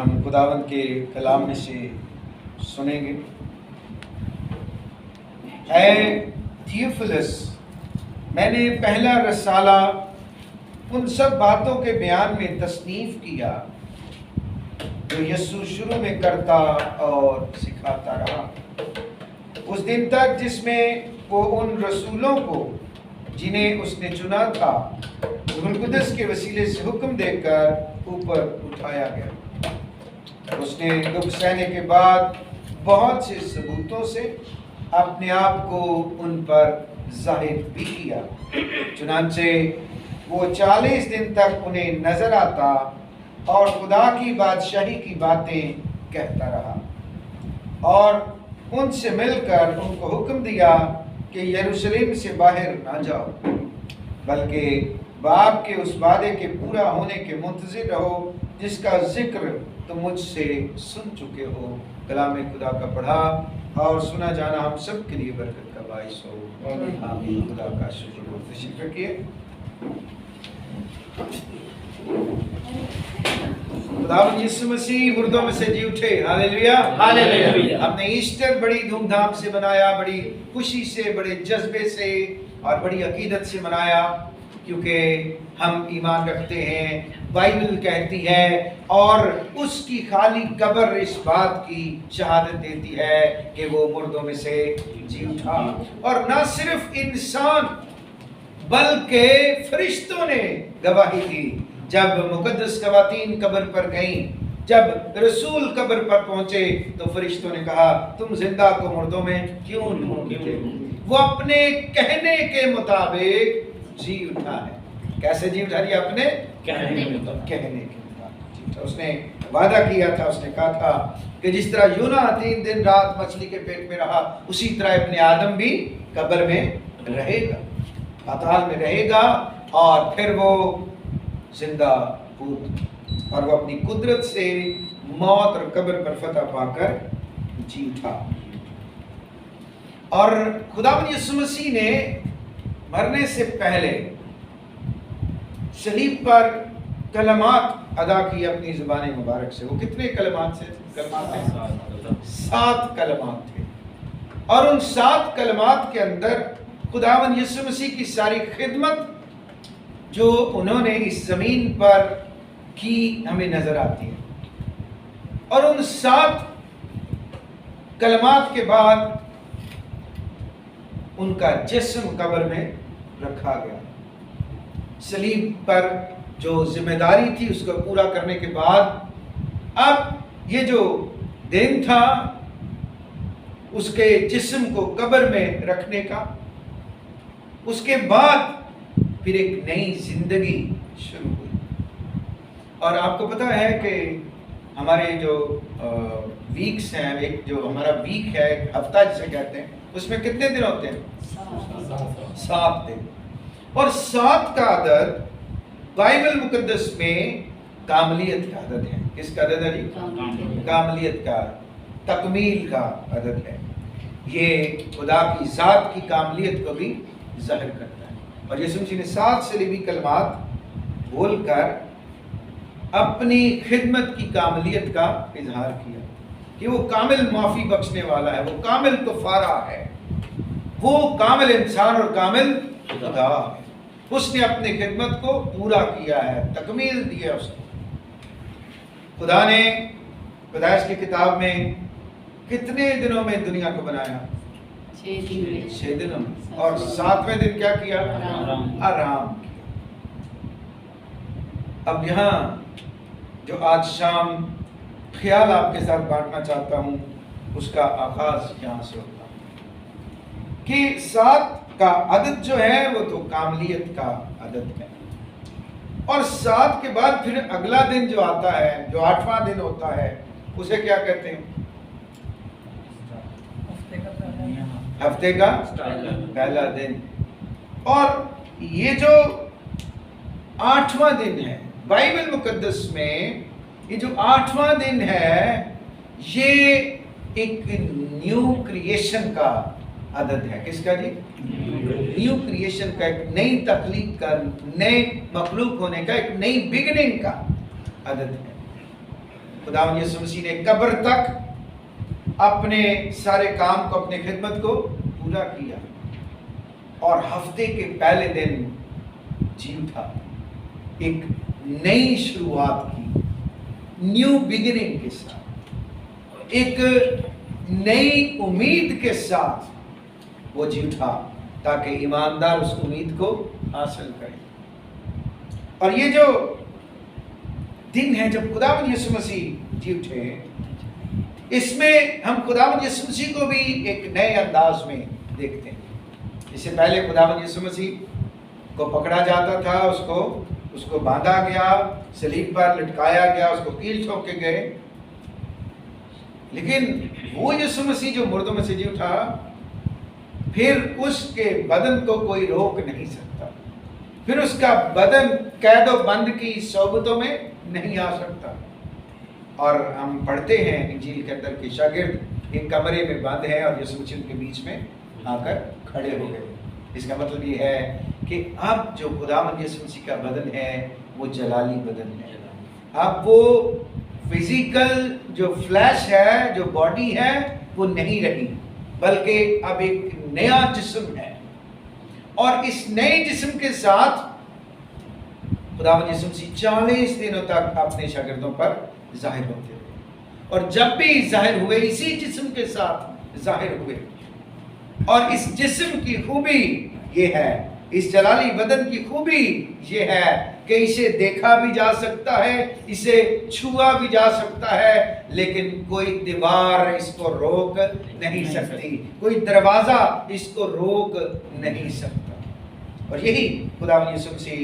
ہم خداوند کے کلام میں سے سنیں گے۔ اے تھیوفلس، میں نے پہلا رسالہ ان سب باتوں کے بیان میں تصنیف کیا جو یسوع شروع میں کرتا اور سکھاتا رہا، اس دن تک جس میں وہ ان رسولوں کو جنہیں اس نے چنا تھا روح القدس کے وسیلے سے حکم دے کر اوپر اٹھایا گیا۔ اس نے دکھ سہنے کے بعد بہت سے ثبوتوں سے اپنے آپ کو ان پر ظاہر بھی کیا، چنانچہ وہ 40 دن تک انہیں نظر آتا اور خدا کی بادشاہی کی باتیں کہتا رہا، اور ان سے مل کر ان کو حکم دیا کہ یروشلم سے باہر نہ جاؤ، بلکہ باپ کے اس وعدے کے پورا ہونے کے منتظر رہو جس کا ذکر تم مجھ سے سن چکے ہو۔ کلام خدا کا پڑھا اور سنا جانا ہم سب کے لیے برکت کا باعث ہو، آمین۔ خدا کا شکر و تشریف رکھیے۔ خداوند یسوع مسیح مردوں میں سے جی اٹھے، ہاللیلویا ہاللیلویا۔ ہم نے ایسٹر بڑی دھوم دھام سے منایا، بڑی خوشی سے، بڑے جذبے سے اور بڑی عقیدت سے منایا، کیونکہ ہم ایمان رکھتے ہیں، بائبل کہتی ہے اور اس کی خالی قبر اس بات کی شہادت دیتی ہے کہ وہ مردوں میں سے جی اٹھا۔ اور نہ صرف انسان بلکہ فرشتوں نے گواہی دی، جب مقدس خواتین قبر پر گئیں، جب رسول قبر پر پہنچے تو فرشتوں نے کہا تم زندہ کو مردوں میں کیوں ڈھونڈتے ہو؟ وہ اپنے کہنے کے مطابق جی اٹھا ہے۔ کیسے جی اٹھا؟ یہ اپنے کہنے کے مطابق۔ اس نے وعدہ کیا تھا، اس نے کہا تھا کہ جس طرح یونا 3 دن رات مچھلی کے پیٹ میں رہا، اسی طرح ابن آدم بھی قبر میں رہے گا، پاتال میں رہے گا، اور پھر وہ زندہ پوت، اور وہ اپنی قدرت سے موت اور قبر پر فتح پا کر جی اٹھا۔ اور خداوند یسوع مسیح نے مرنے سے پہلے صلیب پر کلمات ادا کی اپنی زبان مبارک سے۔ وہ کتنے کلمات تھے؟ 7 کلمات تھے، اور ان 7 کلمات کے اندر خداوند یسوع مسیح کی ساری خدمت جو انہوں نے اس زمین پر کی ہمیں نظر آتی ہے۔ اور ان 7 کلمات کے بعد ان کا جسم قبر میں رکھا گیا۔ صلیب پر جو ذمہ داری تھی اس کو پورا کرنے کے بعد اب یہ جو دن تھا اس کے جسم کو قبر میں رکھنے کا، اس کے بعد پھر ایک نئی زندگی شروع ہوئی۔ اور آپ کو پتا ہے کہ ہمارے جو ویکس ہیں، ایک جو ہمارا ویک ہے، ہفتہ جسے کہتے ہیں، اس میں کتنے دن ہوتے ہیں؟ 7 دن۔ اور 7 کا عدد بائبل مقدس میں کاملیت کا عدد ہے۔ کس کا عدد ہے جی؟ کاملیت کا، تکمیل کا عدد ہے۔ یہ خدا کی ذات کی کاملیت کو بھی ظاہر کرتا ہے۔ اور یسوع مسیح نے 7 صلیبی کلمات بول کر اپنی خدمت کی کاملیت کا اظہار کیا کہ وہ کامل معافی بخشنے والا ہے، وہ کامل کفارہ ہے، وہ کامل انسان اور کامل خدا ہے۔ اس نے اپنی خدمت کو پورا کیا ہے، تکمیل دیا اس نے۔ خدا نے پیدائش کی کتاب میں کتنے دنوں میں دنیا کو بنایا؟ 6 دنوں میں۔ اور 7ویں دن کیا کیا؟ آرام کیا۔ اب یہاں جو آج شام خیال آپ کے ساتھ بانٹنا چاہتا ہوں، اس کا آغاز یہاں سے ہوتا ہے کہ 7 کا عدد جو ہے وہ تو کاملیت کا عدد ہے، اور 7 کے بعد پھر اگلا دن جو آتا ہے، جو 8واں دن ہوتا ہے، اسے کیا کہتے ہیں؟ ہفتے کا پہلا دن۔ اور یہ جو 8واں دن ہے بائبل مقدس میں، یہ جو 8واں دن ہے یہ ایک نیو کریشن کا عدد ہے۔ کس کا جی؟ نیو کریشن کا، ایک نئی تخلیق کا، نئے مخلوق ہونے کا، ایک نئی بگننگ کا عدد ہے۔ खुदावंद यीशु मसीह ने कब्र तक अपने सारे काम को, अपने खिदमत को पूरा किया और हफ्ते के पहले दिन जी उठा, एक नई शुरुआत की, न्यू बिगिनिंग के साथ, एक नई उम्मीद के साथ वो जी उठा ताकि ईमानदार उस उम्मीद को हासिल करें। और ये जो दिन है जब खुदावंद यीशु मसीह जी उठे, इसमें हम खुदावंद यीशु मसीह को भी एक नए अंदाज में देखते हैं। इससे पहले खुदावंद यीशु मसीह को पकड़ा जाता था, उसको बांधा गया, सलीब पर लटकाया गया, उसको कील ठोके गए, लेकिन वो यीशु मसीह जो मुर्दों में से जी उठा, फिर उसके बदन को कोई रोक नहीं सकता, फिर उसका बदन कैदो बंद की सोबतों में नहीं आ सकता। और हम पढ़ते हैं इंजील के अंदर के शागिर्द एक कमरे में बंद हैं और यीशु मसीह के बीच में आकर खड़े हो गए। इसका मतलब ये है कि अब जो खुदावंद यीशु मसीह का बदन है वो जलाली बदन है। अब वो फिजिकल जो फ्लैश है, जो बॉडी है, वो नहीं रही, बल्कि अब एक नया जिस्म है। और इस नए जिस्म के साथ खुदावंद यीशु मसीह 40 दिनों तक अपने शागिर्दों पर जाहिर होते हुए, और जब भी जाहिर हुए इसी जिस्म के साथ जाहिर हुए। और इस जिस्म की खूबी ये है, इस जलाली बदन की खूबी ये है कि इसे देखा भी जा सकता है, इसे छुआ भी जा सकता है, लेकिन कोई दीवार इसको रोक नहीं सकती, कोई दरवाजा इसको रोक नहीं सकता। और यही खुदावंद यीशु मसीह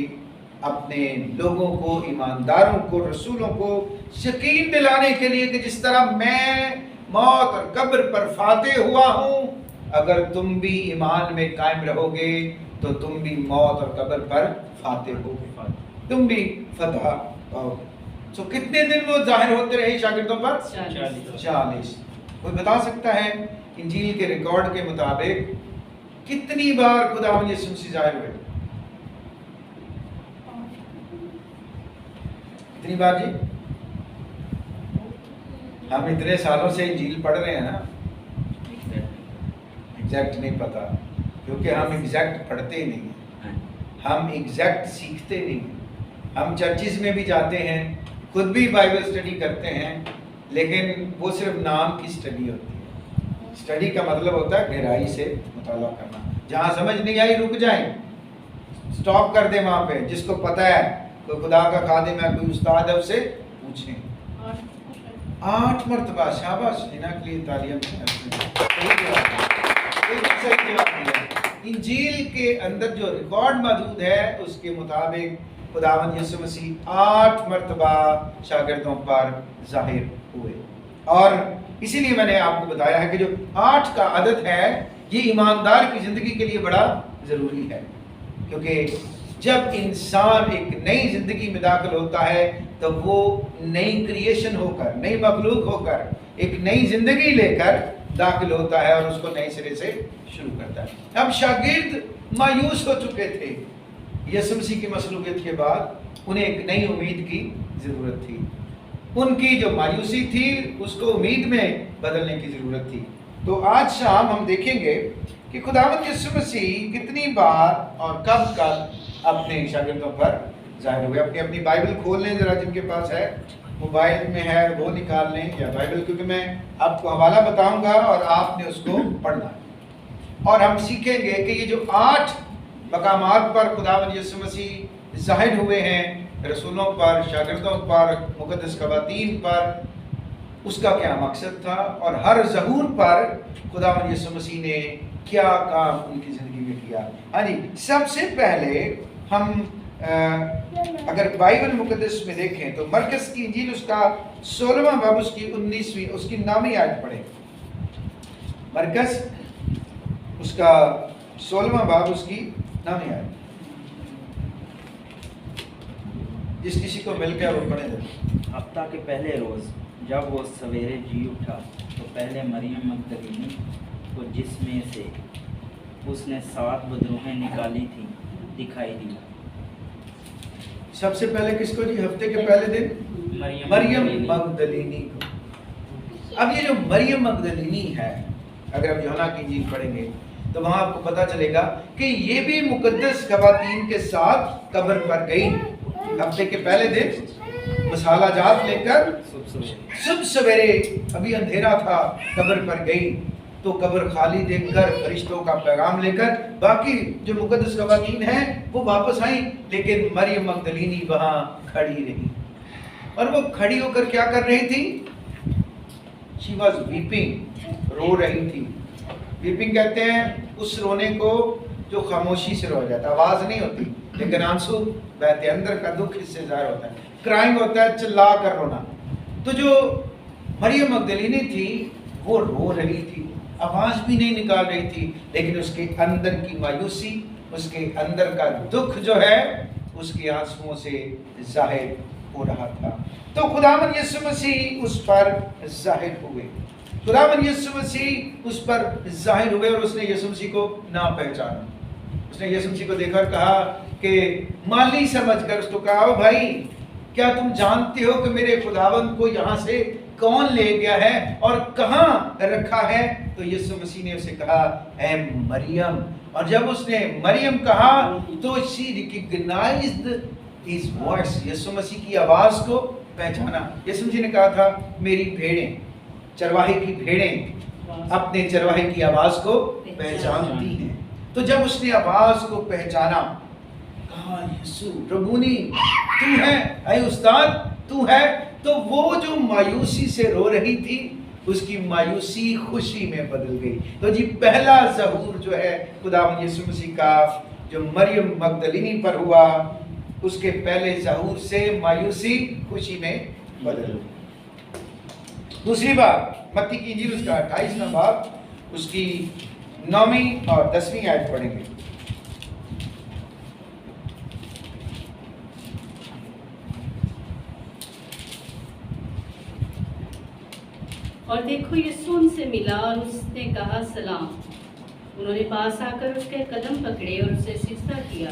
अपने लोगों को, ईमानदारों को, रसूलों को यकीन दिलाने के लिए कि जिस तरह मैं मौत और कब्र पर फातेह हुआ हूँ, अगर तुम भी ईमान में कायम रहोगे तो तुम भी मौत और कब्र पर फातेह होगे, तुम भी फतह पाओगे। तो कितने दिन वो जाहिर होते रहे शागिर्दों पर? 40। कोई बता सकता है इंजील के रिकॉर्ड के मुताबिक कितनी बार खुदावंद यीशु मसीह जाहिर हुए? कितनी बार जी? हम इतने सालों से इंजील पढ़ रहे हैं ना, एग्जैक्ट नहीं पता, क्योंकि हम एग्जैक्ट पढ़ते ही नहीं हैं, हम एग्जैक्ट सीखते नहीं हैं। हम चर्चिस में भी जाते हैं, खुद भी बाइबल स्टडी करते हैं, लेकिन वो सिर्फ नाम की स्टडी होती है। स्टडी का मतलब होता है गहराई से मुताला करना। जहाँ समझ नहीं आई रुक जाए, स्टॉप कर दे वहाँ पे। जिसको पता है, कोई खुदा का खादिम है, कोई उस्ताद है, उससे पूछें। 8 मरतबा, शाबाश, इना के लिए तालियां। इंजील के अंदर जो रिकॉर्ड मौजूद है उसके मुताबिक खुदावंद यीशु मसीह 8 मरतबा शागिर्दों पर जाहिर हुए। और इसीलिए मैंने आपको बताया है कि जो 8 का अदद है ये ईमानदार की ज़िंदगी के लिए बड़ा ज़रूरी है, क्योंकि जब इंसान एक नई ज़िंदगी में दाखिल होता है तो वो नई क्रिएशन होकर, नई मखलूक होकर, एक नई ज़िंदगी लेकर दाखिल होता है और उसको नए सिरे से शुरू करता है। अब शागिर्द मायूस हो चुके थे यीशु मसीह की मसलूबियत के बाद, उन्हें एक नई उम्मीद की ज़रूरत थी। उनकी जो मायूसी थी उसको उम्मीद में बदलने की ज़रूरत थी। तो आज शाम हम देखेंगे कि खुदावंद यीशु मसीह कितनी बार और कब कब अपने शागिर्दों पर जाहिर हुए। अपनी अपनी बाइबल खोल लें जरा, जिनके पास है, मोबाइल में है वो निकाल लें, या बाइबल, क्योंकि मैं आपको हवाला बताऊंगा और आपने उसको पढ़ना है। और हम सीखेंगे कि ये जो 8 मकामात पर खुदावंद यीशु मसीह जाहिर हुए हैं, रसूलों पर, शागिर्दों पर, मुक़द्दस ख़वातीन पर, उसका क्या मकसद था, और हर ज़हूर पर खुदावंद यीशु मसीह ने क्या काम उनकी ज़िंदगी में किया। हाँ जी, सबसे पहले हम अगर बाइबल मुक़द्दस में देखें तो मरकस की इंजील उसका 16वां बाब उसकी 19वीं उसकी 9वीं आयत पढ़े। मरकस उसका 16वां बाब उसकी 9वीं आयत, जिस किसी को मिल गया वो पढ़े। हफ्ता के पहले रोज़ जब वो सवेरे जी उठा तो पहले मरियम मगदलीनी को, जिसमें से उसने 7 बदरूहें निकाली थी, दिखाई दी। सबसे पहले किसको जी? हफ्ते के पहले दिन मरियम मगदलीनी को। अब ये जो मरियम मगदलीनी है, अगर आप यूहन्ना की इंजील पढ़ेंगे तो वहां आपको पता चलेगा कि ये भी मुकद्दस खवातीन के साथ कब्र पर गई। हफ्ते के पहले दिन मसाला जात लेकर सुबह सवेरे, अभी अंधेरा था, कब्र पर गई तो कब्र खाली देखकर फरिश्तों का पैगाम लेकर बाकी जो मुकद्दस खवातीन हैं वो वापस आई, लेकिन मरियम मगदलीनी वहां खड़ी रही। और वो खड़ी होकर क्या कर रही थी? She was weeping, रो रही थी। वीपिंग कहते हैं उस रोने को जो खामोशी से रो जाता है, आवाज नहीं होती लेकिन आंसू बहते, अंदर का दुख इससे जाहिर होता है। क्राइंग होता है चिल्ला कर रोना। तो जो मरियम मगदलीनी थी वो रो रही थी, आवाज भी नहीं निकाल रही थी, लेकिन उसके अंदर की मायूसी, उसके अंदर का दुख जो है उसके आंसुओं से जाहिर हो रहा था। तो खुदावंद यीशु मसीह उस पर जाहिर हुए, खुदावंद यीशु मसीह उस पर जाहिर हुए और उसने यीशु मसीह को ना पहचाना। उसने यीशु मसीह को देखकर कहा कि माली समझकर उसको कहा, ओ भाई क्या तुम जानते हो कि मेरे खुदावंद को यहाँ से कौन ले गया है और कहाँ रखा है? तो यीशु मसीह ने उसे कहा, ऐ मरियम। और जब उसने मरियम कहा तो शी रिकॉग्नाइज्ड हिज वॉइस, यीशु मसीह की आवाज को पहचाना। यीशु मसीह ने कहा था, मेरी भेड़ें, चरवाहे की भेड़ें अपने चरवाहे की आवाज को पहचानती हैं। तो जब उसने आवाज को पहचाना, कहा यीशु रबूनी तू है, ऐ उस्ताद तू है, तो वो जो मायूसी से रो रही थी उसकी मायूसी खुशी में बदल गई। तो जी पहला ज़हूर जो है खुदावंद यीशु मसीह का जो मरियम मगदलीनी पर हुआ, उसके पहले ज़हूर से मायूसी खुशी में बदल गई। दूसरी बात मत्ती की इंजील उसका 28वां बाब, उसकी 9वीं और 10वीं आयत पढ़ेंगे। और देखो यीशु उनसे मिला और उसने कहा सलाम। उन्होंने पास आकर उसके कदम पकड़े और उसे सिजदा किया।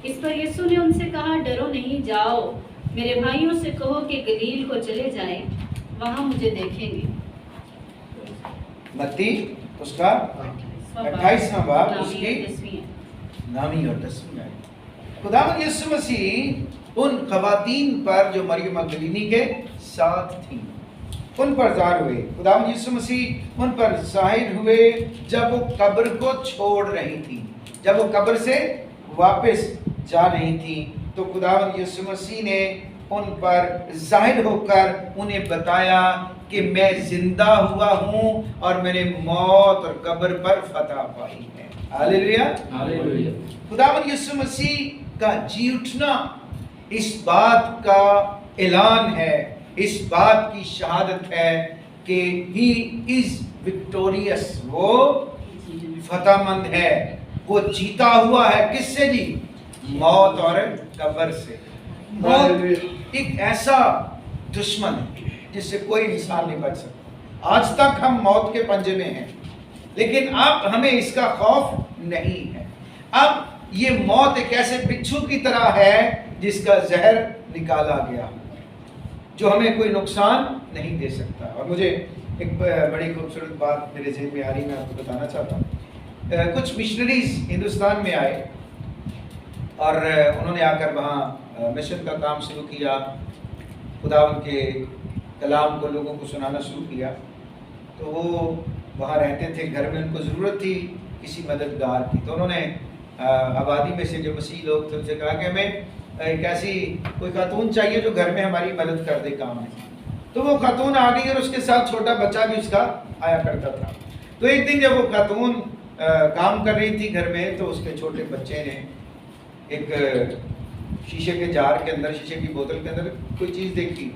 इस पर यीशु ने उनसे कहा, डरो नहीं, जाओ मेरे भाइयों से कहो कि गलील को चले जाएं, वहां मुझे देखेंगे। मत्ती उसका 28वां बाब, उसकी 9वीं और 10वीं आयत। खुदावंद यीशु मसीह उन खवातीन पर जो मरियम मगदलीनी के साथ थी उन पर ज़ाहिर हुए। खुदावंद यीशु मसीह उन पर ज़ाहिर हुए जब वो कब्र को छोड़ रही थी, जब वो कब्र से वापस जा रही थी। तो खुदावंद यीशु मसीह ने उन पर ज़ाहिर होकर उन्हें बताया कि मैं जिंदा हुआ हूँ और मैंने मौत और कब्र पर फतह पाई है। Hallelujah, hallelujah. खुदावंद यीशु मसीह का जी उठना इस बात का ऐलान है, इस बात की शहादत है कि ही इज विक्टोरियस, वो फतहमंद है, वो जीता हुआ है। किससे जी? मौत और कब्र से। मौत एक ऐसा दुश्मन है जिससे कोई इंसान नहीं बच सकता। आज तक हम मौत के पंजे में हैं, लेकिन अब हमें इसका खौफ नहीं है। अब ये मौत एक ऐसे बिच्छू की तरह है जिसका जहर निकाला गया, जो हमें कोई नुकसान नहीं दे सकता। और मुझे एक बड़ी खूबसूरत बात मेरे ज़हन में आ रही, मैं आपको बताना चाहता हूँ। कुछ मिशनरीज हिंदुस्तान में आए और उन्होंने आकर वहाँ मिशन का काम शुरू किया, खुदावंद के कलाम को लोगों को सुनाना शुरू किया। तो वो वहाँ रहते थे, घर में उनको ज़रूरत थी किसी मददगार की। तो उन्होंने आबादी में से जो मसीह लोग थे उनसे कहा कि हमें एक ऐसी कोई खातून चाहिए जो घर में हमारी मदद कर दे काम में। तो वो खातून आ गई और उसके साथ छोटा बच्चा भी उसका आया करता था। तो एक दिन जब वो खातून काम कर रही थी घर में, तो उसके छोटे बच्चे ने एक शीशे के जार के अंदर, शीशे की बोतल के अंदर कोई चीज़ देखी।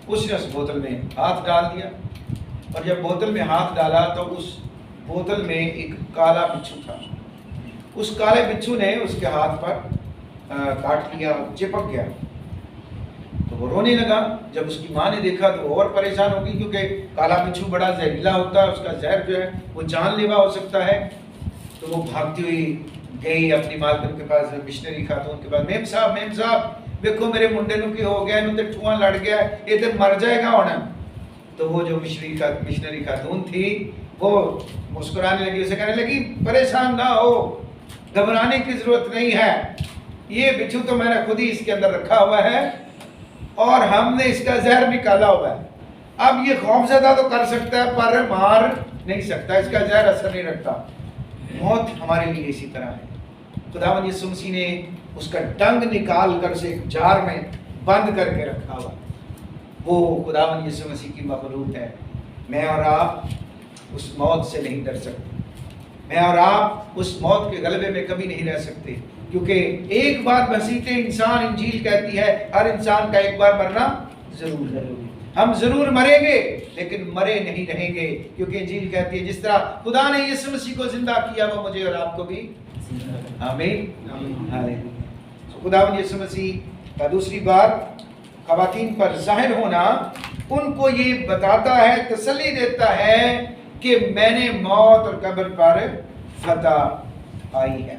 उसने उस बोतल में हाथ डाल दिया और जब बोतल में हाथ डाला तो उस बोतल में एक काला बिच्छू था। उस काले बिच्छू ने उसके हाथ पर काट लिया, चिपक गया। तो वो रोने लगा। जब उसकी माँ ने देखा तो और परेशान हो गई, क्योंकि काला बिच्छू बड़ा जहरीला होता है, उसका जहर जो है वो जानलेवा हो सकता है। तो वो भागती हुई गई अपनी मालकिन के पास, मिशनरी खातून के पास, मेम साहब دیکھو میرے منڈے نو کی ہو گیا، انہوں تے ٹھواں لڑ گیا، یہ تے مر جائے گا ہونا۔ تو وہ جو مشنری خاتون تھی وہ مسکرانے لگی، اسے کہنے لگی پریشان نہ ہو، گھبرانے کی ضرورت نہیں ہے، یہ بچھو تو میں نے خود ہی اس کے اندر رکھا ہوا ہے اور ہم نے اس کا زہر نکالا ہوا ہے۔ اب یہ خوف زدہ تو کر سکتا ہے پر مار نہیں سکتا، اس کا زہر اثر نہیں رکھتا۔ موت ہمارے لیے اسی طرح ہے۔ خداوند یسوع مسیح نے اس کا ڈنگ نکال کر اسے ایک جار میں بند کر کے رکھا ہوا، وہ خداوند یسوع مسیح کی مخلوق ہے۔ میں اور آپ اس موت سے نہیں ڈر سکتے، میں اور آپ اس موت کے غلبے میں کبھی نہیں رہ سکتے، کیونکہ ایک بات مسیحت انسان انجیل کہتی ہے، ہر انسان کا ایک بار مرنا ضرور ہے۔ ہم ضرور مریں گے لیکن مرے نہیں رہیں گے، کیونکہ انجیل کہتی ہے جس طرح خدا نے یسوع مسیح کو زندہ کیا وہ مجھے اور آپ کو بھی آمین ہاللیلویہ۔ خداوند یسوع مسیح کا دوسری بات خواتین پر ظاہر ہونا ان کو یہ بتاتا ہے، تسلی دیتا ہے کہ میں نے موت اور قبر پر فتح پائی ہے۔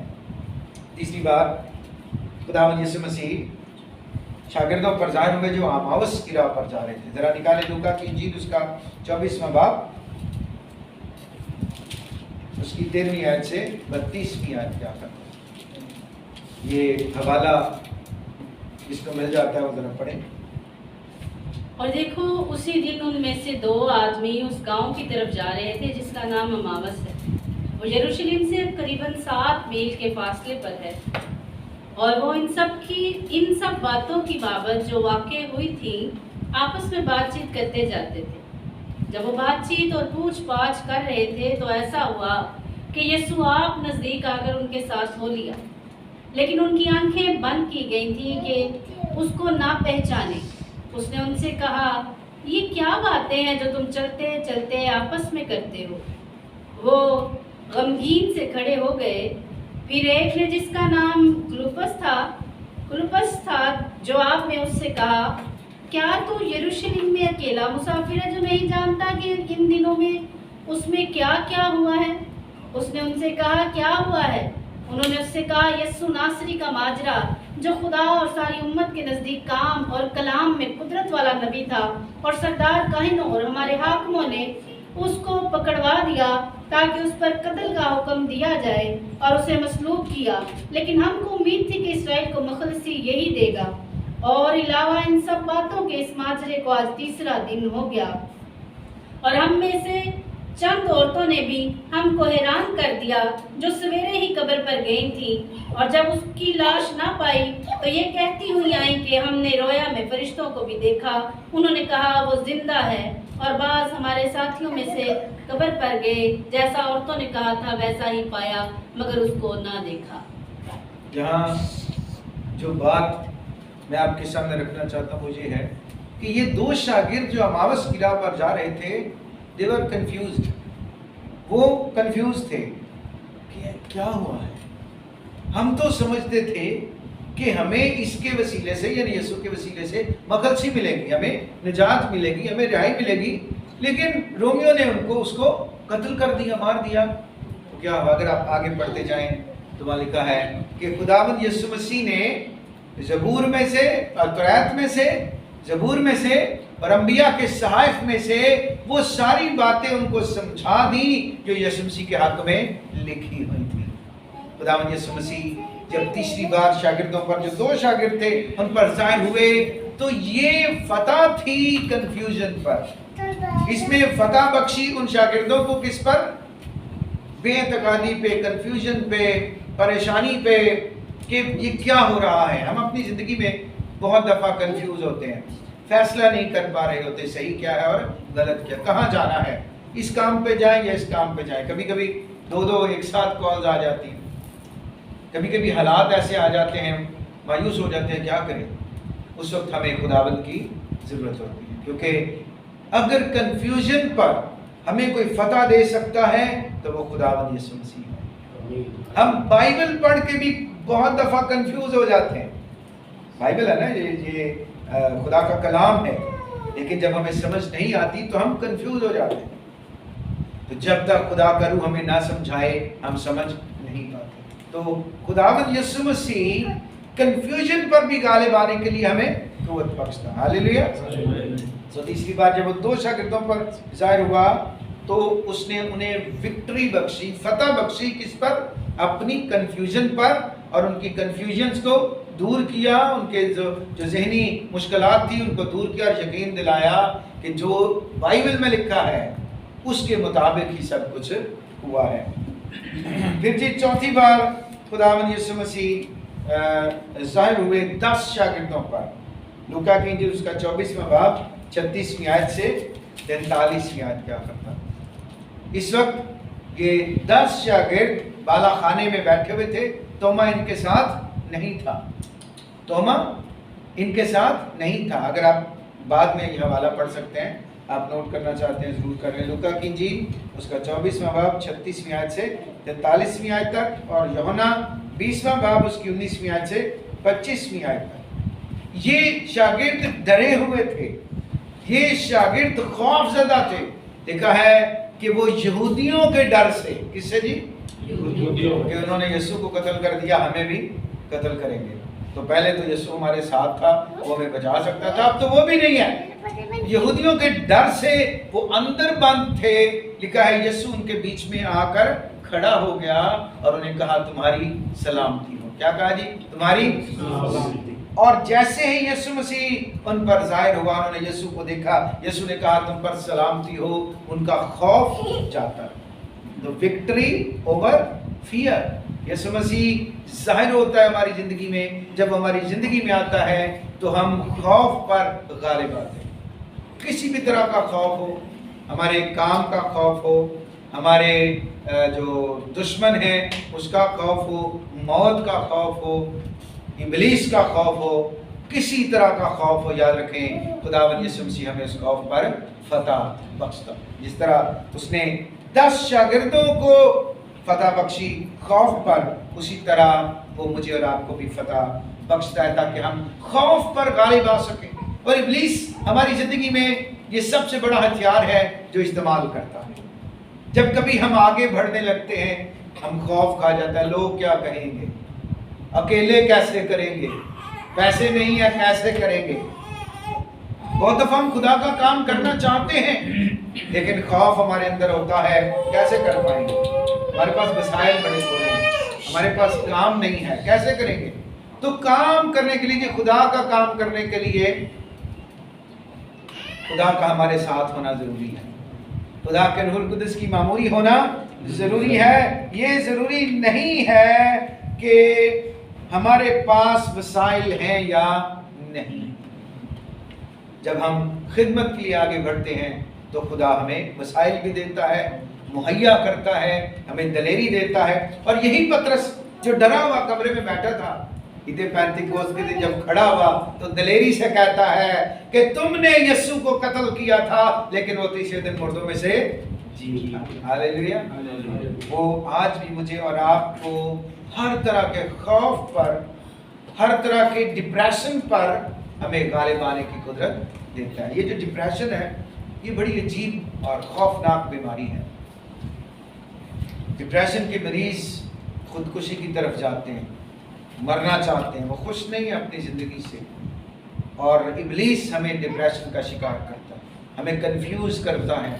تیسری بات خداوند یسوع مسیح شاگردوں پر ظاہر ہوئے جو اماوس کی راہ پر جا رہے تھے۔ ذرا نکالیں لوکا کی انجیل اس کا 24واں باب، اس کی 13ویں آیت سے 32ویں آیت کیا کرتا ہے۔ یہ حوالہ جس کو مل جاتا ہے وہ ذرا پڑھیں۔ اور دیکھو اسی دن ان میں سے 2 آدمی اس گاؤں کی طرف جا رہے تھے جس کا نام اماوس ہے، وہ یروشلم سے قریباً 7 میل کے فاصلے پر ہے، اور وہ ان سب باتوں کی بابت جو واقع ہوئی تھی آپس میں بات چیت کرتے جاتے تھے۔ جب وہ بات چیت اور پوچھ پاچھ کر رہے تھے تو ایسا ہوا کہ یسوع آپ نزدیک آ کر ان کے ساتھ ہو لیا، لیکن ان کی آنکھیں بند کی گئی تھیں کہ اس کو نہ پہچانے۔ اس نے ان سے کہا، یہ کیا باتیں ہیں جو تم چلتے چلتے آپس میں کرتے ہو؟ وہ غمگین سے کھڑے ہو گئے۔ پھر ایک نے جس کا نام کلوپس تھا جواب میں اس سے کہا، کیا تو یروشلم میں اکیلا مسافر ہے جو نہیں جانتا کہ ان دنوں میں اس میں کیا کیا ہوا ہے؟ اس نے ان سے کہا، کیا ہوا ہے؟ انہوں نے اس سے کہا، یسوع ناصری کا ماجرا جو خدا اور ساری امت کے نزدیک کام اور کلام میں قدرت والا نبی تھا، اور سردار کاہنوں اور ہمارے حاکموں نے اس کو پکڑوا دیا تاکہ اس پر قتل کا حکم دیا جائے اور اسے مصلوب کیا، لیکن ہم کو امید تھی کہ اسرائیل کو مخلصی یہی دے گا۔ اور علاوہ ان سب باتوں کے اس ماجرے کو آج 3 دن ہو گیا، اور ہم میں سے چند عورتوں نے بھی ہم کو حیران کر دیا جو سویرے ہی قبر پر گئی تھیں، اور جب اس کی لاش نہ پائی تو یہ کہتی ہوئی آئیں کہ ہم نے رویا میں فرشتوں کو بھی دیکھا، انہوں نے کہا وہ زندہ ہے۔ اور بعض ہمارے ساتھیوں میں سے قبر پر گئے، جیسا عورتوں نے کہا تھا ویسا ہی پایا، مگر اس کو نہ دیکھا۔ یہاں جو بات میں آپ کے سامنے رکھنا چاہتا ہوں وہ یہ ہے کہ یہ 2 شاگرد جو اماوس کی راہ پر جا رہے تھے، they were confused، وہ کنفیوز تھے کہ کیا ہوا ہے۔ ہم تو سمجھتے تھے کہ ہمیں اس کے وسیلے سے یعنی یسوع کے وسیلے سے مخلصی ملے گی، ہمیں نجات ملے گی، ہمیں رہائی ملے گی، لیکن رومیو نے اس کو قتل کر دیا، مار دیا۔ تو کیا اگر آپ آگے پڑھتے جائیں تو وہاں لکھا ہے کہ خداوند یسوع مسیح نے زبور میں سے اور توراۃ میں سے، زبور میں سے اور انبیاء کے صحائف میں سے وہ ساری باتیں ان کو سمجھا دی جو یسوع مسیح کے حق میں لکھی ہوئی تھی۔ خداوند یسوع مسیح جب تیسری بار شاگردوں پر، جو 2 شاگرد تھے ان پر ظاہر ہوئے، تو یہ فتح تھی کنفیوژن پر۔ اس میں فتح بخشی ان شاگردوں کو کس پر؟ بے اعتقادی پہ، کنفیوژن پہ، پریشانی پہ کہ یہ کیا ہو رہا ہے۔ ہم اپنی زندگی میں بہت دفعہ کنفیوز ہوتے ہیں، فیصلہ نہیں کر پا رہے ہوتے صحیح کیا ہے اور غلط کیا، کہاں جانا ہے، اس کام پہ جائیں یا اس کام پہ جائیں۔ کبھی کبھی 2 ایک ساتھ کالز آ جاتی ہیں، کبھی کبھی حالات ایسے آ جاتے ہیں، مایوس ہو جاتے ہیں، کیا کریں۔ اس وقت ہمیں خداوند کی ضرورت ہوتی ہے، کیونکہ اگر کنفیوژن پر ہمیں کوئی فتح دے سکتا ہے تو وہ خداوند یسوع مسیح ہے۔ ہم بائبل پڑھ کے بھی بہت دفعہ کنفیوز ہو جاتے ہیں، بائبل ہے نا، یہ خدا کا کلام ہے، لیکن جب ہمیں سمجھ نہیں آتی تو ہم کنفیوز ہو جاتے ہیں۔ تو جب تک خدا کا روح ہمیں نہ سمجھائے ہم سمجھ نہیں پاتے۔ تو خداوند یسوع مسیح کنفیوژن پر بھی غالب آنے کے لیے ہمیں قوت بخشتا. ہاللیلویا. تو تیسری بار جب وہ 2 شاگردوں پر ظاہر ہوا تو اس نے انہیں وکٹری بخشی، فتح بخشی. کس پر؟ اپنی کنفیوژن پر، اور ان کی کنفیوژنز کو دور کیا، ان کے جو ذہنی مشکلات تھی ان کو دور کیا، اور یقین دلایا کہ جو بائبل میں لکھا ہے اس کے مطابق ہی سب کچھ ہوا ہے. پھر جی چوتھی بار خداوند یسوع مسیح ظاہر ہوئے 10 شاگردوں پر. لوکا کی انجیل اس کا 24واں باب 36ویں آیت سے 43ویں آیت کیا کرتا. اس وقت یہ 10 شاگرد بالا خانے میں بیٹھے ہوئے تھے. توما ان کے ساتھ نہیں تھا. توما ان کے ساتھ نہیں تھا. اگر آپ بعد میں یہ حوالہ پڑھ سکتے ہیں، آپ نوٹ کرنا چاہتے ہیں ضرور کر لیں. لوکا کی انجیل اس کا 24واں باب 36ویں آیت سے 43ویں آیت تک، اور یوحنا 20واں باب اس کی 19ویں آیت سے 25ویں آیت تک. یہ شاگرد ڈرے ہوئے تھے، یہ شاگرد خوف زدہ تھے. لکھا ہے کہ وہ یہودیوں کے ڈر سے، کس سے جی؟ کہ انہوں نے یسوع کو قتل کر دیا، ہمیں بھی قتل کریں گے. تو پہلے تو یسوع ہمارے ساتھ تھا، وہ ہمیں بچا سکتا تھا، اب تو وہ بھی نہیں ہے. یہودیوں کے ڈر سے وہ اندر بند تھے. لکھا ہے یسوع ان کے بیچ میں آ کر کھڑا ہو گیا اور انہیں کہا تمہاری سلامتی ہو. کیا کہا جی؟ تمہاری سلامتی. اور جیسے ہی یسوع مسیح ان پر ظاہر ہوا، انہوں نے یسوع کو دیکھا، یسوع نے کہا تم پر سلامتی ہو. ان کا خوف جاتا. تو وکٹری اوور فیئر. یسوع مسیح ظاہر ہوتا ہے ہماری زندگی میں. جب ہماری زندگی میں آتا ہے تو ہم خوف پر غالب آتے ہیں. کسی بھی طرح کا خوف ہو، ہمارے کام کا خوف ہو، ہمارے جو دشمن ہے اس کا خوف ہو، موت کا خوف ہو، ابلیس کا خوف ہو، کسی طرح کا خوف ہو، یاد رکھیں خداوند یسوع مسیح ہمیں اس خوف پر فتح بخشتا. جس طرح اس نے 10 شاگردوں کو فتح بخشی خوف پر، اسی طرح وہ مجھے اور آپ کو بھی فتح بخشتا ہے تاکہ ہم خوف پر غالب آ سکیں. اور ابلیس ہماری زندگی میں یہ سب سے بڑا ہتھیار ہے جو استعمال کرتا ہے. جب کبھی ہم آگے بڑھنے لگتے ہیں ہم خوف کھا جاتا ہے، لوگ کیا کہیں گے، اکیلے کیسے کریں گے، پیسے نہیں ہے کیسے کریں گے. بہت دفعہ ہم خدا کا کام کرنا چاہتے ہیں لیکن خوف ہمارے اندر ہوتا ہے کیسے کر پائیں گے، ہمارے پاس وسائل بڑے تھوڑے ہیں، ہمارے پاس کام نہیں ہے، کیسے کریں گے. تو کام کرنے کے لیے، خدا کا کام کرنے کے لیے خدا کا ہمارے ساتھ ہونا ضروری ہے. خدا کے روح القدس کی معموری ہونا ضروری ہے. یہ ضروری نہیں ہے کہ ہمارے پاس وسائل ہیں یا نہیں. جب ہم خدمت کے لیے آگے بڑھتے ہیں تو خدا ہمیں وسائل بھی دیتا ہے، مہیا کرتا ہے، ہمیں دلیری دیتا ہے. اور یہی پطرس جو ڈرا ہوا کمرے میں بیٹھا تھا، عید پینتیکوست کے دن جب کھڑا ہوا تو دلیری سے کہتا ہے کہ تم نے یسوع کو قتل کیا تھا لیکن وہ تیسرے دن مردوں میں سے جی اٹھا. ہاللیلویا. وہ آج بھی مجھے اور آپ کو ہر طرح کے خوف پر، ہر طرح کے ڈپریشن پر ہمیں غالب آنے کی قدرت دیتا ہے. یہ جو ڈپریشن ہے یہ بڑی عجیب اور خوفناک بیماری ہے. ڈپریشن کے مریض خودکشی کی طرف جاتے ہیں، مرنا چاہتے ہیں، وہ خوش نہیں ہیں اپنی زندگی سے. اور ابلیس ہمیں ڈپریشن کا شکار کرتا ہے، ہمیں کنفیوز کرتا ہے،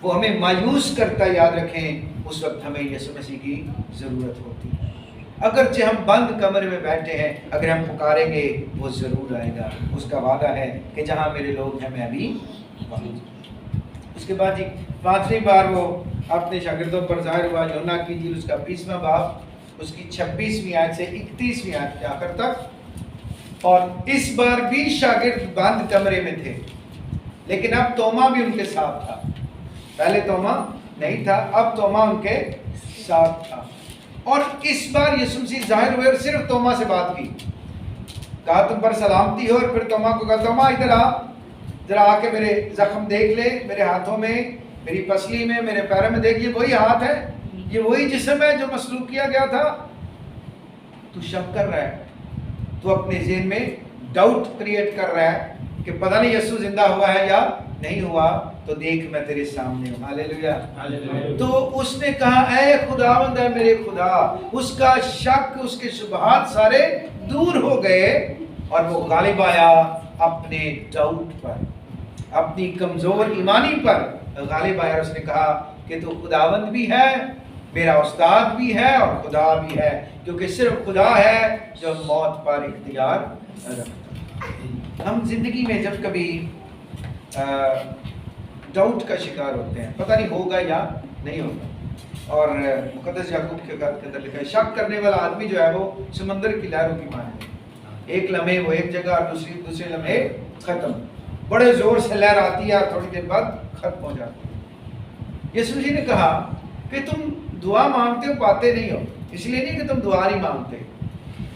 وہ ہمیں مایوس کرتا ہے. یاد رکھیں اس وقت ہمیں یسوع مسیح کی ضرورت ہوتی ہے. اگرچہ ہم بند کمرے میں بیٹھے ہیں، اگر ہم پکاریں گے وہ ضرور آئے گا. اس کا وعدہ ہے کہ جہاں میرے لوگ ہیں میں بھی وہیں. اس کے بعد 5ویں بار وہ اپنے شاگردوں پر ظاہر ہوا. یوحنا کی انجیل اس کا 20واں باب اس کی 26ویں آیت سے 31ویں آیت کے آخر تک. اور اس بار بھی شاگرد بند کمرے میں تھے لیکن اب توما بھی ان کے ساتھ تھا. پہلے توما نہیں تھا، اب توما ان کے ساتھ تھا. اور اس بار یسوع مسیح ظاہر ہوئے اور صرف توما سے بات کی. کہا تم پر سلامتی ہو. اور پھر توما کو کہا توما ادھر آ، ذرا آ کے میرے زخم دیکھ لے، میرے ہاتھوں میں، میری پسلی میں، میرے پیروں میں دیکھ. یہ وہی ہاتھ ہے، یہ وہی جسم ہے جو مسلوب کیا گیا تھا. تو شک کر رہا ہے، تو اپنے ذہن میں ڈاؤٹ کریٹ کر رہا ہے کہ پتہ نہیں یسوع زندہ ہوا ہے یا नहीं हुआ तो देख मैं तेरे सामने हूँ। हालेलुया। हालेलुया। तो उसने कहा ऐ खुदावंद है मेरे खुदा, उसका शक उसके शुबहात सारे दूर हो गए और वो गालिब आया अपने डाउट पर, अपनी कमजोर ईमानी पर गालिब आया। उसने कहा कि तू खुदावंद भी है, मेरा उस्ताद भी है और खुदा भी है, क्योंकि सिर्फ खुदा है जो मौत पर इख्तियार रखता है। हम जिंदगी में जब कभी डाउट का शिकार होते हैं, पता नहीं होगा या नहीं होगा, और मुकद्दस याकूब के अंदर लिखा है शक करने वाला आदमी जो है वो समंदर की लहरों की माने, एक लम्हे वो एक जगह और दूसरे लम्हे खत्म, बड़े जोर से लहर आती है और थोड़ी देर बाद खत्म हो जाती है। यीशु जी ने कहा कि तुम दुआ मांगते हो पाते नहीं हो, इसलिए नहीं कि तुम दुआ नहीं मांगते,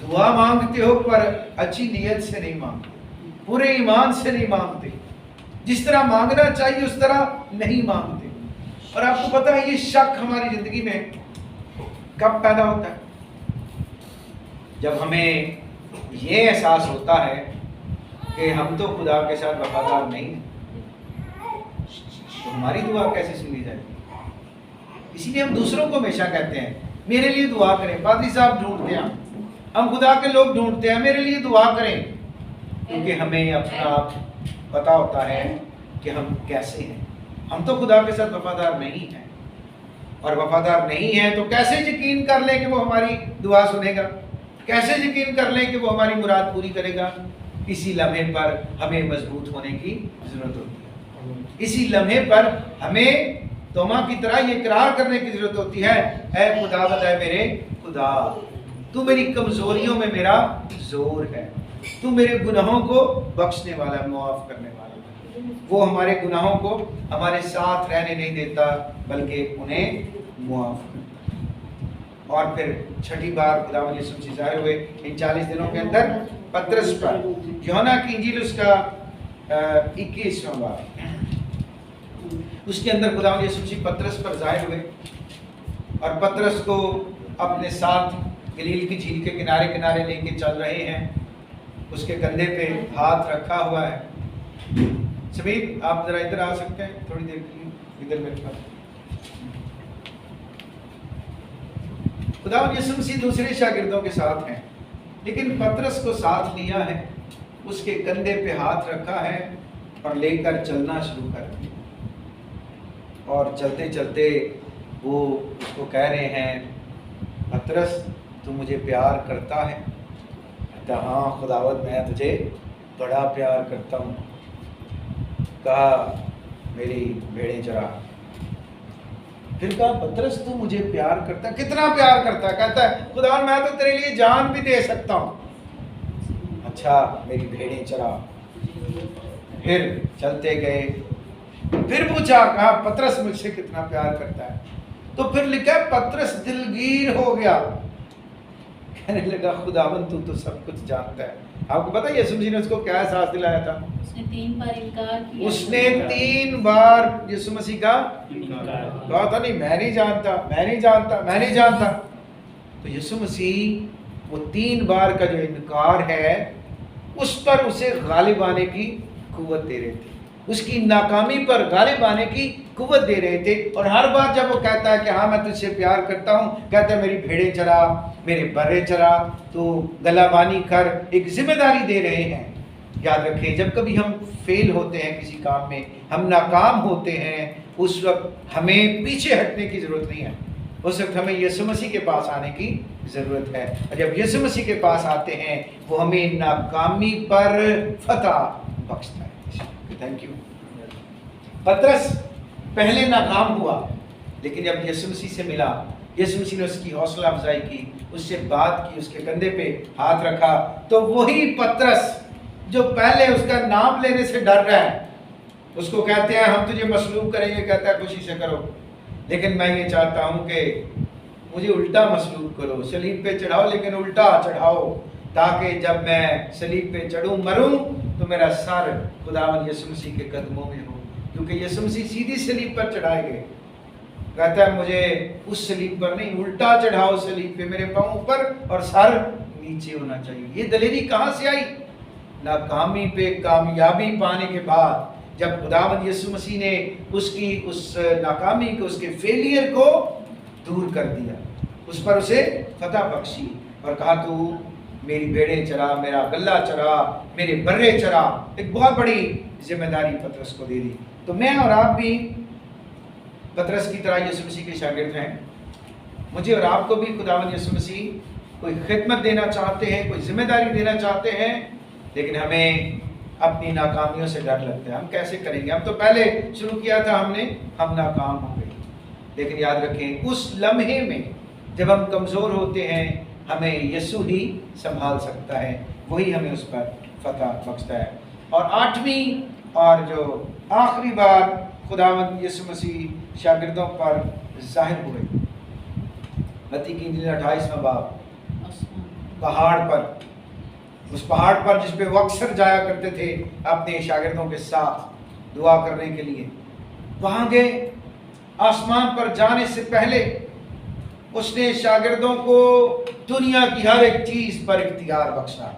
दुआ मांगते हो पर अच्छी नीयत से नहीं मांगते, पूरे ईमान से नहीं मांगते, जिस तरह मांगना चाहिए उस तरह नहीं मांगते। और आपको पता है ये शक हमारी जिंदगी में कब पैदा होता है? जब हमें ये एहसास होता है कि हम तो खुदा के साथ वफादार नहीं हैं, तो हमारी दुआ कैसे सुनी जाएगी? इसीलिए हम दूसरों को हमेशा कहते हैं मेरे लिए दुआ करें, पादरी साहब ढूंढते हैं, हम खुदा के लोग ढूंढते हैं मेरे लिए दुआ करें, क्योंकि हमें अपना आप पता होता है कि हम कैसे हैं। हम तो खुदा के साथ वफादार नहीं हैं, और वफादार नहीं हैं तो कैसे यकीन कर लें कि वो हमारी दुआ सुनेगा, कैसे यकीन कर लें कि वो हमारी मुराद पूरी करेगा? इसी लम्हे पर हमें मजबूत होने की जरूरत होती है, इसी लम्हे पर हमें तोमा की तरह ये इकरार करने की जरूरत होती है, ऐ खुदावंद है मेरे खुदा, तू मेरी कमजोरियों में मेरा जोर है, तू मेरे गुनाहों को बख्शने वाला, मुआफ करने वाला है। वो हमारे गुनाहों को हमारे साथ रहने नहीं देता बल्कि उन्हें मुआफ करता है। और फिर छठी बार खुदावंद यीशु मसीह ज़ाहिर हुए इन 40 दिनों के अंदर पतरस पर। यूहन्ना की इंजील उसका 21वां बार, उसके अंदर खुदावंद यीशु मसीह पतरस पर ज़ाहिर हुए और पतरस को अपने साथ गलील की झील के किनारे किनारे लेके चल रहे हैं, उसके कंधे पे हाथ रखा हुआ है। समीर आप जरा इधर आ सकते हैं थोड़ी देर के लिए, इधर मेरे पास। खुदावंद यीशु मसीह दूसरे शागिर्दों के साथ हैं, लेकिन पतरस को साथ लिया है, उसके कंधे पे हाथ रखा है और लेकर चलना शुरू कर दिया। और चलते चलते वो उसको कह रहे हैं पतरस तू मुझे प्यार करता है? कहता हाँ खुदावंद मैं तुझे बड़ा प्यार करता हूँ। कहा मेरी भेड़ें चरा। फिर कहा पतरस तू मुझे प्यार करता, कितना प्यार करता? कहता है खुदावंद मैं तो तेरे लिए जान भी दे सकता हूँ। अच्छा मेरी भेड़ें चरा। फिर चलते गए, फिर पूछा कहा पतरस मुझसे कितना प्यार करता है? तो फिर लिखा पतरस दिलगीर हो गया, कहने लगा खुदावंद तू तो सब कुछ जानता है। आपको पता है यीशु मसीह ने उसको क्या एहसास दिलाया था? उसने 3 बार इनकार किया। उसने 3 बार यीशु मसीह का कहा था नहीं मैं नहीं जानता, मैं नहीं जानता, मैं नहीं जानता। तो यीशु मसीह वो 3 बार का जो इनकार है उस पर उसे गालिब आने की कुव्वत दे रहे थे, उसकी नाकामी पर गालिब आने की कुव्वत दे रहे थे। और हर बार जब वो कहता है कि हाँ मैं तुझसे प्यार करता हूँ, कहता है मेरी भेड़ें चरा, मेरे बर्रे चरा, तो गलाबानी कर, एक जिम्मेदारी दे रहे हैं। याद रखें जब कभी हम फेल होते हैं किसी काम में, हम नाकाम होते हैं, उस वक्त हमें पीछे हटने की जरूरत नहीं है, उस वक्त हमें यीशु मसीह के पास आने की ज़रूरत है। और जब यीशु मसीह के पास आते हैं वो हमें नाकामी पर फतह बख्शता है। Thank you. पतरस पहले नाकाम हुआ, लेकिन जब यीशु मसीह से मिला, यीशु मसीह ने उसकी हौसला अफजाई की, उससे बात की, उसके कंधे पे हाथ रखा, तो वही पतरस जो पहले उसका नाम लेने से डर रहा है, उसको कहते हैं हम तुझे मसलूब करेंगे, कहता है खुशी से करो, लेकिन मैं ये चाहता हूँ कि मुझे उल्टा मसलूब करो, सलीब पे चढ़ाओ लेकिन उल्टा चढ़ाओ, ताकि जब मैं सलीब पे चढ़ूँ मरूँ तो मेरा सर खुदावंद यीशु मसीह के कदमों में हो, क्योंकि यीशु मसीह सीधी सलीब पर चढ़ाए गए। कहता है मुझे उस सलीब पर नहीं, उल्टा चढ़ाओ सलीब पे, मेरे पाँव ऊपर और सर नीचे होना चाहिए। ये दलेरी कहाँ से आई? नाकामी पे कामयाबी पाने के बाद जब खुदावंद यीशु मसीह ने उसकी उस नाकामी को, उसके फेलियर को दूर कर दिया, उस पर उसे फतह बख्शी और कहा तू मेरी भेड़ें चरा, मेरा गल्ला चरा, मेरे बर्रे चरा। एक बहुत बड़ी जिम्मेदारी पतरस को दे दी। तो मैं और आप भी पतरस की तरह यीशु मसीह के शागिर्द हैं। मुझे और आपको भी खुदावंद यीशु मसीह कोई खिदमत देना चाहते हैं, कोई जिम्मेदारी देना चाहते हैं, लेकिन हमें अपनी नाकामियों से डर लगता है। हम कैसे करेंगे? हम तो पहले शुरू किया था हमने, हम नाकाम हो गए। लेकिन याद रखें, उस लम्हे में जब हम कमज़ोर होते हैं, हमें यीशु ही संभाल सकता है, वही हमें उस पर फतह बख्शता है। और 8वीं और जो आखिरी बार खुदावंद यीशु मसीह शागिर्दों पर जाहिर हुए, मत्ती की इंजील 28वां बाब, पहाड़ पर, उस पहाड़ पर जिस पे वो अक्सर जाया करते थे अपने शागिर्दों के साथ दुआ करने के लिए, वहाँ गए। आसमान पर जाने से पहले उसने शागिर्दों को दुनिया की हर एक चीज पर इख्तियार बख्शा।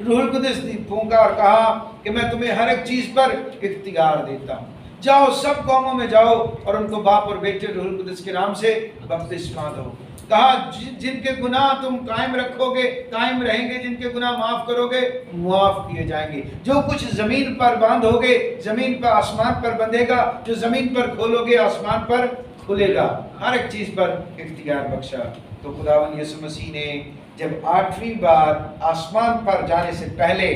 रूहुल कुदस ने फूंका और कहा कि मैं तुम्हें हर एक चीज पर इख्तियार देता हूँ, जाओ सब कौमों में जाओ और उनको बाप और बेटे रूहुल कुदस के नाम से बपतिस्मा दो। कहा जिनके गुनाह तुम कायम रखोगे कायम रहेंगे, जिनके गुनाह माफ करोगे माफ किए जाएंगे। जो कुछ जमीन पर बांधोगे जमीन पर आसमान पर बंधेगा, जो जमीन पर खोलोगे आसमान पर खुलेगा। हर एक चीज पर इख्तियार बख्शा। तो खुदावंद यीशु मसीह ने जब 8वीं बार आसमान पर जाने से पहले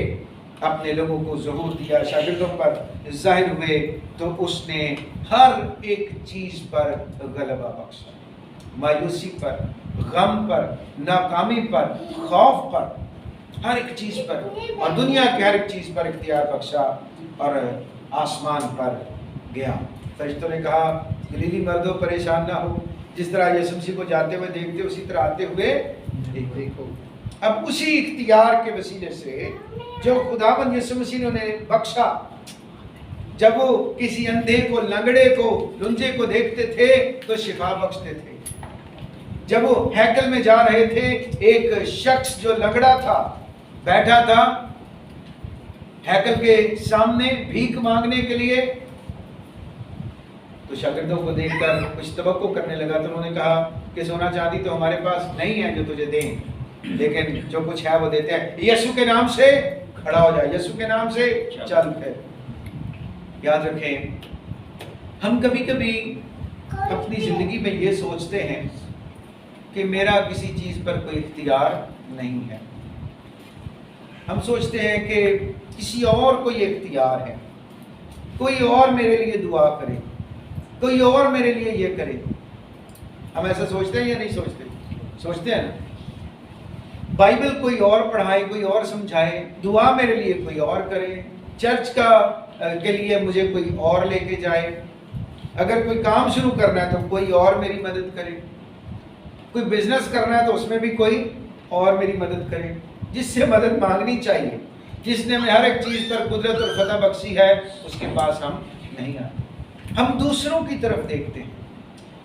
अपने लोगों को ज़हूर दिया, शागिर्दों पर जाहिर हुए, तो उसने हर एक चीज पर गलबा बख्शा। मायूसी पर, गम पर, नाकामी पर, खौफ पर, हर एक चीज पर, और दुनिया की हर एक चीज पर इख्तियार बख्शा और आसमान पर गया। फरिश्तों ने कहा, गलीली मर्दों परेशान ना हो, जिस तरह यीशु मसीह को जाते हुए देखते उसी तरह आते हुए देखो। अब उसी इख्तियार के वसीले से जो खुदावंद यीशु मसीह ने उन्हें बख्शा, जब वो किसी अंधे को, लंगड़े को, लुंजे को देखते थे तो शिफा बख्शते थे। जब वो हैकल में जा रहे थे, एक शख्स जो लंगड़ा था बैठा था हैकल के सामने भीख मांगने के लिए, तो शागिर्दों को देखकर कुछ तवक्को करने लगा। तो उन्होंने कहा कि सोना चांदी तो हमारे पास नहीं है जो तुझे दें, लेकिन जो कुछ है वो देते हैं। यीशु के नाम से खड़ा हो जाए, यीशु के नाम से चल फिर। याद रखें, हम कभी कभी अपनी जिंदगी में ये सोचते हैं कि मेरा किसी चीज पर कोई इख्तियार नहीं है। हम सोचते हैं कि किसी और को ये इख्तियार है, कोई और मेरे लिए दुआ करे, कोई और मेरे लिए ये करे। हम ऐसा सोचते हैं या नहीं सोचते? सोचते हैं ना। बाइबल कोई और पढ़ाए, कोई और समझाए, दुआ मेरे लिए कोई और करे, चर्च के लिए मुझे कोई और लेके जाए, अगर कोई काम शुरू करना है तो कोई और मेरी मदद करे, कोई बिजनेस करना है तो उसमें भी कोई और मेरी मदद करे। जिससे मदद मांगनी चाहिए, जिसने हमें हर एक चीज पर कुदरत और फतह बख्शी है, उसके पास हम नहीं आते। हम दूसरों की तरफ देखते हैं,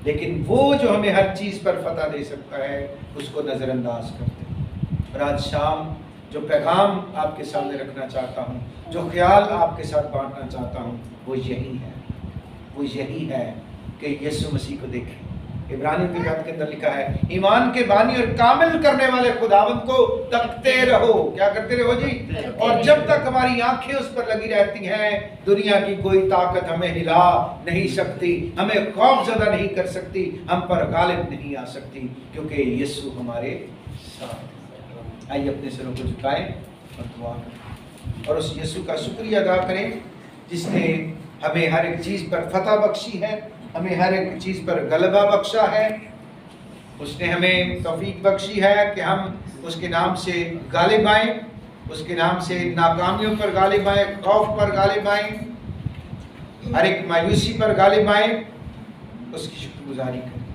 लेकिन वो जो हमें हर चीज पर फतह दे सकता है उसको नजरअंदाज करते हैं। और आज शाम जो पैगाम आपके सामने रखना चाहता हूँ, जो ख्याल आपके साथ बांटना चाहता हूँ, वो यही है कि यीशु मसीह को देखें। इब्रानियों की बात के अंदर लिखा है, ईमान के बानी और कामिल करने वाले खुदावंद को तकते रहो। क्या करते रहो जी? और जब तक हमारी आंखें उस पर लगी रहती हैं, दुनिया की कोई ताकत हमें हिला नहीं सकती, हमें खौफजदा नहीं कर सकती, हम पर गालिब नहीं आ सकती, क्योंकि यीशु हमारे साथ। आइए अपने सिरों को झुकाएं और दुआ करें और उस यीशु का शुक्रिया अदा करें जिसने हमें हर एक चीज पर फतह बख्शी है, हमें हर एक चीज पर गलबा बख्शा है। उसने हमें तौफीक बख्शी है कि हम उसके नाम से गालिब आएं, उसके नाम से नाकामियों पर गालिब आएं, खौफ पर गालिब आएं, हर एक मायूसी पर गालिब आएं। उसकी शुक्रगुजारी करें।